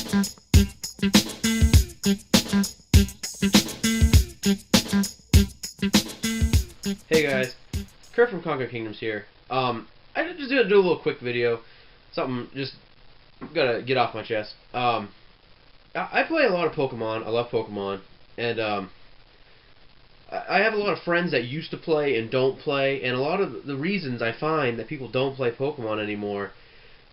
Hey guys, Curt from Conquer Kingdoms here. I just gonna do a little quick video, something just gotta get off my chest. I play a lot of Pokemon. I love Pokemon, and I have a lot of friends that used to play and don't play, and a lot of the reasons I find that people don't play Pokemon anymore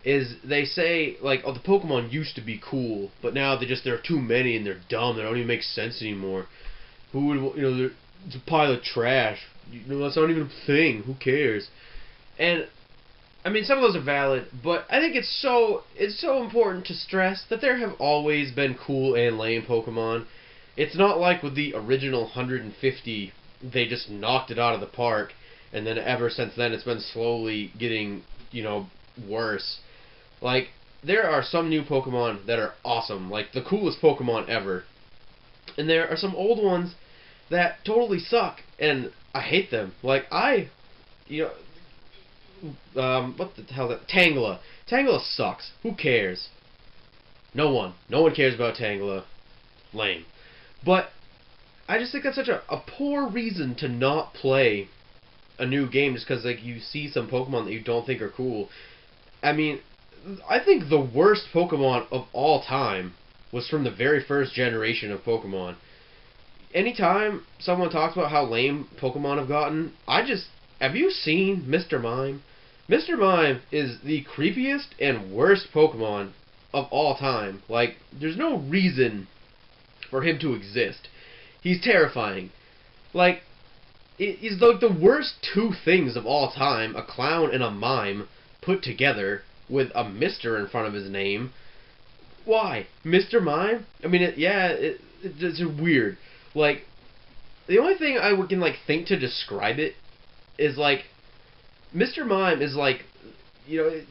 is they say like, oh, the Pokemon used to be cool, but now there are too many and they're dumb. They don't even make sense anymore. Who would, it's a pile of trash. That's not even a thing. Who cares? And I mean, some of those are valid, but I think it's so important to stress that there have always been cool and lame Pokemon. It's not like with the original 150, they just knocked it out of the park, and then ever since then it's been slowly getting, worse. Like, there are some new Pokemon that are awesome, like the coolest Pokemon ever. And there are some old ones that totally suck, and I hate them. Like, what the hell that? Tangela. Tangela sucks. Who cares? No one. No one cares about Tangela. Lame. But I just think that's such a poor reason to not play a new game just because, like, you see some Pokemon that you don't think are cool. I mean, I think the worst Pokemon of all time was from the very first generation of Pokemon. Anytime someone talks about how lame Pokemon have gotten, have you seen Mr. Mime? Mr. Mime is the creepiest and worst Pokemon of all time. Like, there's no reason for him to exist. He's terrifying. Like, he's like the worst two things of all time, a clown and a mime put together with a Mr. in front of his name. Why? Mr. Mime? I mean, it's weird. Like, the only thing I can, like, think to describe it is, like, Mr. Mime is, like,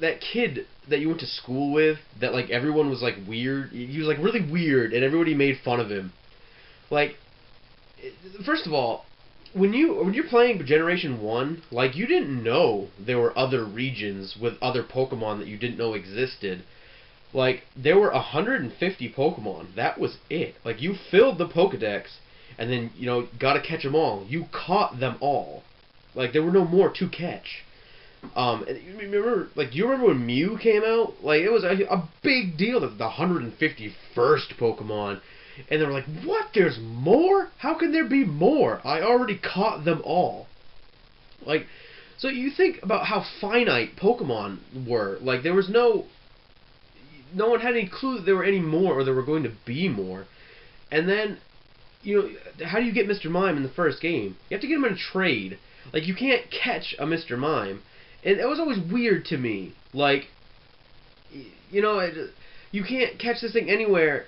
that kid that you went to school with that, like, everyone was, like, weird. He was, like, really weird, and everybody made fun of him. Like, first of all, when you're playing Generation 1, like, you didn't know there were other regions with other Pokemon that you didn't know existed. Like, there were 150 Pokemon. That was it. Like, you filled the Pokedex, and then, gotta catch them all. You caught them all. Like, there were no more to catch. And you remember when Mew came out? Like, it was a big deal, the 151st Pokemon. And they were like, what? There's more? How can there be more? I already caught them all. Like, so you think about how finite Pokemon were. Like, there was no one had any clue that there were any more or there were going to be more. And then, how do you get Mr. Mime in the first game? You have to get him in a trade. Like, you can't catch a Mr. Mime. And it was always weird to me. Like, you can't catch this thing anywhere,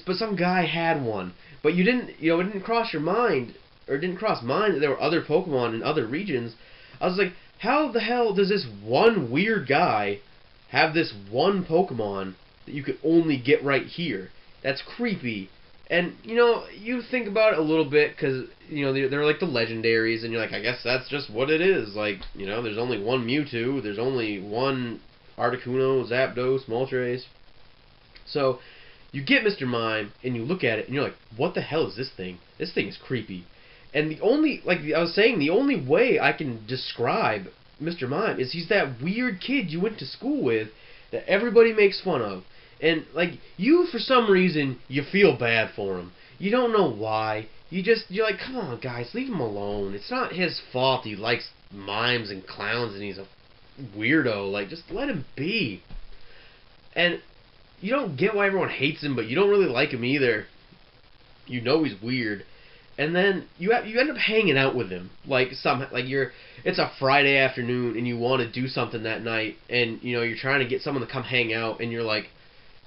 but some guy had one. But you didn't, it didn't cross your mind, or it didn't cross mine that there were other Pokemon in other regions. I was like, how the hell does this one weird guy have this one Pokemon that you could only get right here? That's creepy. And, you think about it a little bit, because, they're like the legendaries, and you're like, I guess that's just what it is. Like, there's only one Mewtwo, there's only one Articuno, Zapdos, Moltres. So, you get Mr. Mime, and you look at it, and you're like, what the hell is this thing? This thing is creepy. And the only way I can describe Mr. Mime is he's that weird kid you went to school with that everybody makes fun of. And, like, for some reason, you feel bad for him. You don't know why. You're like, come on, guys, leave him alone. It's not his fault he likes mimes and clowns and he's a weirdo. Like, just let him be. And you don't get why everyone hates him, but you don't really like him either. You know he's weird. And then you end up hanging out with him. It's a Friday afternoon and you want to do something that night, and, you're trying to get someone to come hang out, and you're like,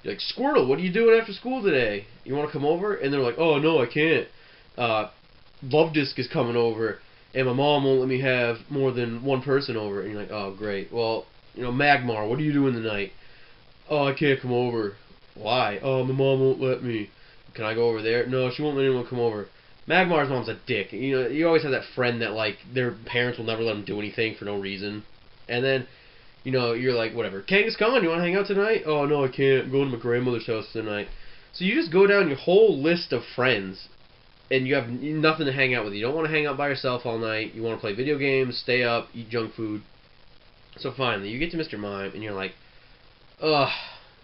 Squirtle, what are you doing after school today? You want to come over? And they're like, oh, no, I can't. Love Disc is coming over, and my mom won't let me have more than one person over. And you're like, oh, great. Well, Magmar, what are you doing tonight? Oh, I can't come over. Why? Oh, my mom won't let me. Can I go over there? No, she won't let anyone come over. Magmar's mom's a dick. You always have that friend that, like, their parents will never let them do anything for no reason. And then you're like, whatever, Kangaskhan, you want to hang out tonight? Oh, no, I can't. I'm going to my grandmother's house tonight. So you just go down your whole list of friends, and you have nothing to hang out with. You don't want to hang out by yourself all night. You want to play video games, stay up, eat junk food. So finally, you get to Mr. Mime, and you're like, ugh,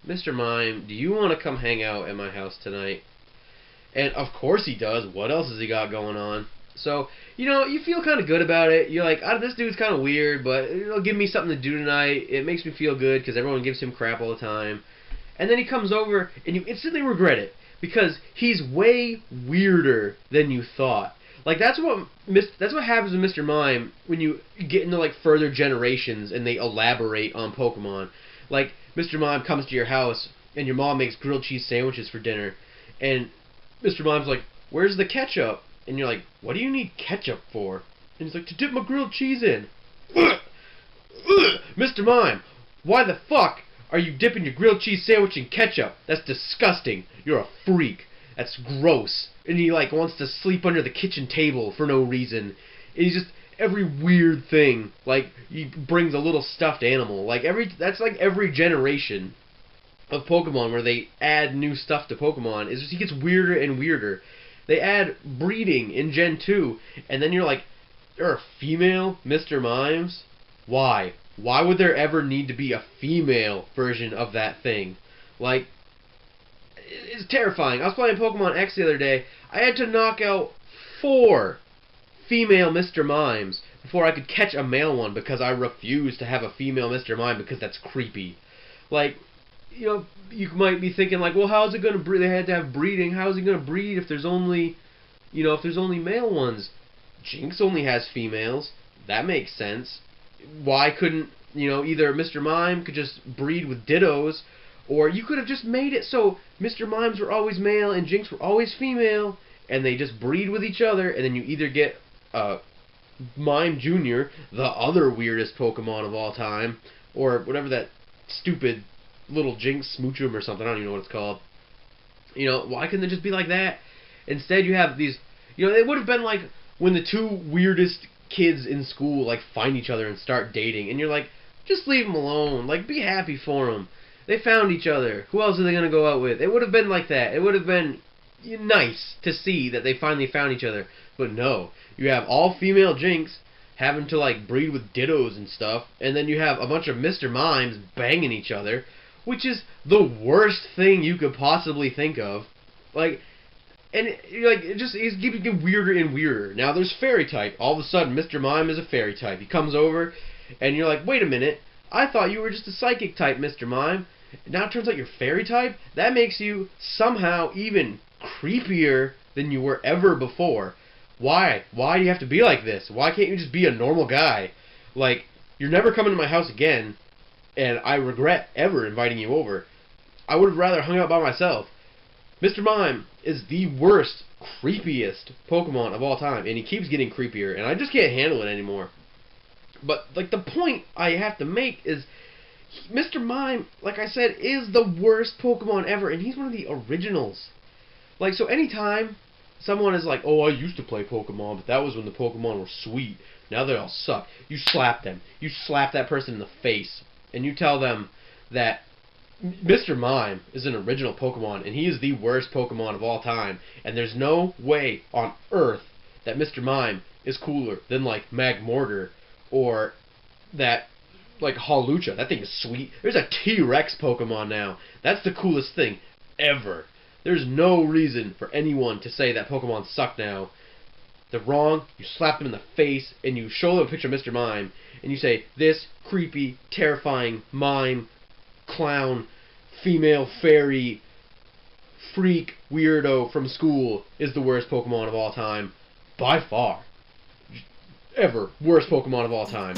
Mr. Mime, do you want to come hang out at my house tonight? And of course he does. What else has he got going on? So, you feel kind of good about it. You're like, this dude's kind of weird, but it'll give me something to do tonight. It makes me feel good because everyone gives him crap all the time. And then he comes over, and you instantly regret it because he's way weirder than you thought. Like, that's what happens with Mr. Mime when you get into, like, further generations and they elaborate on Pokemon. Like, Mr. Mime comes to your house, and your mom makes grilled cheese sandwiches for dinner, and Mr. Mime's like, where's the ketchup? And you're like, what do you need ketchup for? And he's like, to dip my grilled cheese in. Mr. Mime, why the fuck are you dipping your grilled cheese sandwich in ketchup? That's disgusting. You're a freak. That's gross. And he, like, wants to sleep under the kitchen table for no reason. And he's just every weird thing. Like, he brings a little stuffed animal. That's like every generation of Pokemon where they add new stuff to Pokemon. Is just he gets weirder and weirder. They add breeding in Gen 2, and then you're like, there are female Mr. Mimes? Why? Why would there ever need to be a female version of that thing? Like, it's terrifying. I was playing Pokemon X the other day. I had to knock out 4 female Mr. Mimes before I could catch a male one because I refused to have a female Mr. Mime because that's creepy. Like, you might be thinking like, well, how's it going to breed? They had to have breeding. How is it going to breed if there's only, male ones? Jinx only has females. That makes sense. Why couldn't, either Mr. Mime could just breed with Dittos, or you could have just made it so Mr. Mimes were always male and Jinx were always female, and they just breed with each other, and then you either get Mime Jr., the other weirdest Pokemon of all time, or whatever that stupid little Jinx Smoochum or something, I don't even know what it's called. Why couldn't it just be like that? Instead you have these, it would have been like when the 2 weirdest kids in school, like, find each other and start dating, and you're like, just leave them alone, like, be happy for them. They found each other. Who else are they going to go out with? It would have been like that. It would have been nice to see that they finally found each other. But no, you have all female Jinx having to, like, breed with Dittos and stuff, and then you have a bunch of Mr. Mimes banging each other, which is the worst thing you could possibly think of. Like, and it's getting weirder and weirder. Now there's Fairy type. All of a sudden, Mr. Mime is a Fairy type. He comes over, and you're like, wait a minute, I thought you were just a Psychic type, Mr. Mime. Now it turns out you're Fairy type? That makes you somehow even creepier than you were ever before. Why? Why do you have to be like this? Why can't you just be a normal guy? Like, you're never coming to my house again, and I regret ever inviting you over. I would have rather hung out by myself. Mr. Mime is the worst, creepiest Pokemon of all time, and he keeps getting creepier, and I just can't handle it anymore. But, like, the point I have to make is, Mr. Mime, like I said, is the worst Pokemon ever, and he's one of the originals. Like, so anytime someone is like, oh, I used to play Pokemon, but that was when the Pokemon were sweet. Now they all suck. You slap them. You slap that person in the face, and you tell them that Mr. Mime is an original Pokemon, and he is the worst Pokemon of all time, and there's no way on Earth that Mr. Mime is cooler than, like, Magmortar, or that, like, Hawlucha. That thing is sweet. There's a T-Rex Pokemon now. That's the coolest thing ever. There's no reason for anyone to say that Pokemon suck now. They're wrong. You slap them in the face, and you show them a picture of Mr. Mime, and you say, this creepy, terrifying mime, clown, female fairy, freak, weirdo from school is the worst Pokemon of all time. By far. Ever. Worst Pokemon of all time.